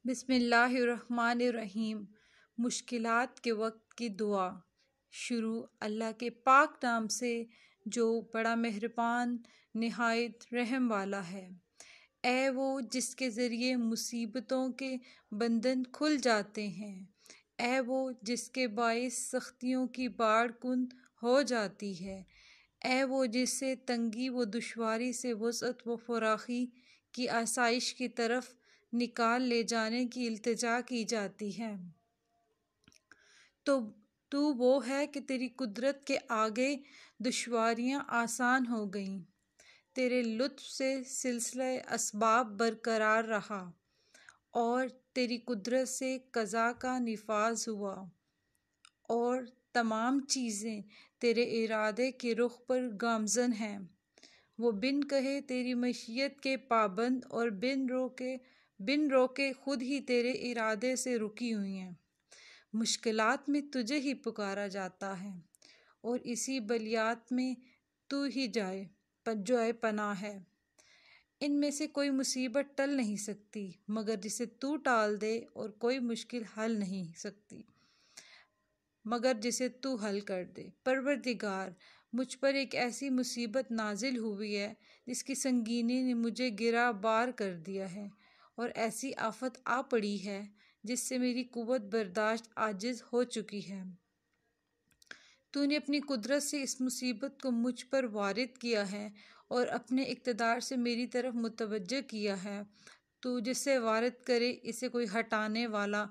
بسم اللہ الرحمن الرحیم۔ مشکلات کے وقت کی دعا۔ شروع اللہ کے پاک نام سے جو بڑا مہربان نہایت رحم والا ہے۔ اے وہ جس کے ذریعے مصیبتوں کے بندھن کھل جاتے ہیں، اے وہ جس کے باعث سختیوں کی باڑ کند ہو جاتی ہے، اے وہ جس سے تنگی و دشواری سے وسعت و فراخی کی آسائش کی طرف نکال لے جانے کی التجا کی جاتی ہے۔ تو وہ ہے کہ تیری قدرت کے آگے دشواریاں آسان ہو گئیں، تیرے لطف سے سلسلہ اسباب برقرار رہا اور تیری قدرت سے قضا کا نفاذ ہوا، اور تمام چیزیں تیرے ارادے کے رخ پر گامزن ہیں۔ وہ بن کہے تیری مشیت کے پابند اور بن روکے خود ہی تیرے ارادے سے رکی ہوئی ہیں۔ مشکلات میں تجھے ہی پکارا جاتا ہے اور اسی بلیات میں تو ہی جائے پناہ ہے۔ ان میں سے کوئی مصیبت ٹل نہیں سکتی مگر جسے تو ٹال دے، اور کوئی مشکل حل نہیں سکتی مگر جسے تو حل کر دے۔ پروردگار، مجھ پر ایک ایسی مصیبت نازل ہوئی ہے جس کی سنگینی نے مجھے گرہ بار کر دیا ہے، اور ایسی آفت آ پڑی ہے جس سے میری قوت برداشت عاجز ہو چکی ہے۔ تو نے اپنی قدرت سے اس مصیبت کو مجھ پر وارد کیا ہے اور اپنے اقتدار سے میری طرف متوجہ کیا ہے۔ تو جسے وارد کرے اسے کوئی ہٹانے والا،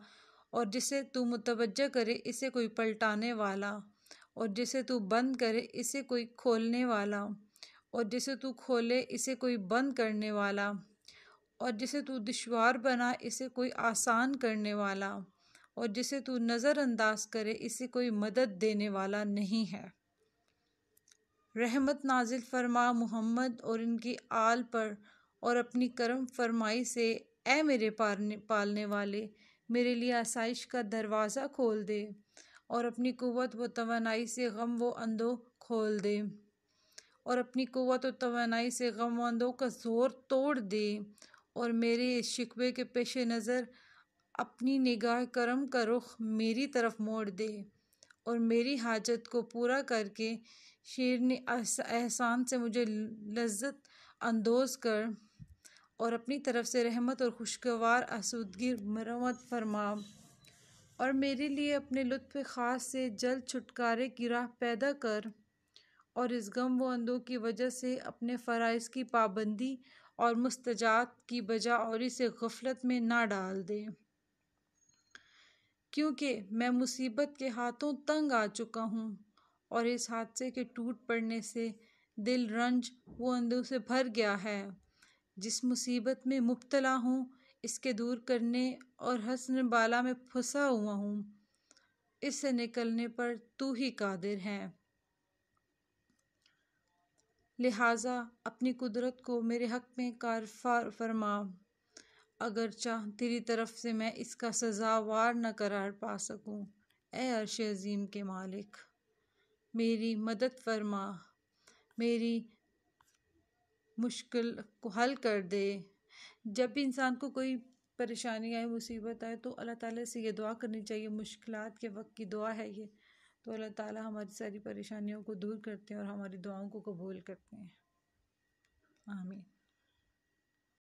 اور جسے تو متوجہ کرے اسے کوئی پلٹانے والا، اور جسے تو بند کرے اسے کوئی کھولنے والا، اور جسے تو کھولے اسے کوئی بند کرنے والا، اور جسے تو دشوار بنا اسے کوئی آسان کرنے والا، اور جسے تو نظر انداز کرے اسے کوئی مدد دینے والا نہیں ہے۔ رحمت نازل فرما محمد اور ان کی آل پر، اور اپنی کرم فرمائی سے اے میرے پالنے والے میرے لیے آسائش کا دروازہ کھول دے، اور اپنی قوت و توانائی سے غم و اندوہ کھول دے، اور اپنی قوت و توانائی سے غم و اندوہ کا زور توڑ دے، اور میرے اس شکوے کے پیش نظر اپنی نگاہ کرم کا رخ میری طرف موڑ دے، اور میری حاجت کو پورا کر کے شیرین احسان سے مجھے لذت اندوز کر، اور اپنی طرف سے رحمت اور خوشگوار آسودگی مرمت فرما، اور میرے لیے اپنے لطف خاص سے جلد چھٹکارے کی راہ پیدا کر، اور اس غم و اندوہ کی وجہ سے اپنے فرائض کی پابندی اور مستجات کی بجاوری سے غفلت میں نہ ڈال دے، کیونکہ میں مصیبت کے ہاتھوں تنگ آ چکا ہوں، اور اس حادثے کے ٹوٹ پڑنے سے دل رنج و اندوہ سے بھر گیا ہے۔ جس مصیبت میں مبتلا ہوں اس کے دور کرنے اور حسن بالا میں پھنسا ہوا ہوں، اس سے نکلنے پر تو ہی قادر ہے، لہٰذا اپنی قدرت کو میرے حق میں کار فرما، اگرچہ تیری طرف سے میں اس کا سزاوار نہ قرار پا سکوں۔ اے عرش عظیم کے مالک، میری مدد فرما، میری مشکل کو حل کر دے۔ جب بھی انسان کو کوئی پریشانی آئے، مصیبت آئے، تو اللہ تعالیٰ سے یہ دعا کرنی چاہیے۔ مشکلات کے وقت کی دعا ہے یہ، تو اللہ تعالیٰ ہماری ساری پریشانیوں کو دور کرتے ہیں اور ہماری دعاؤں کو قبول کرتے ہیں۔ آمین۔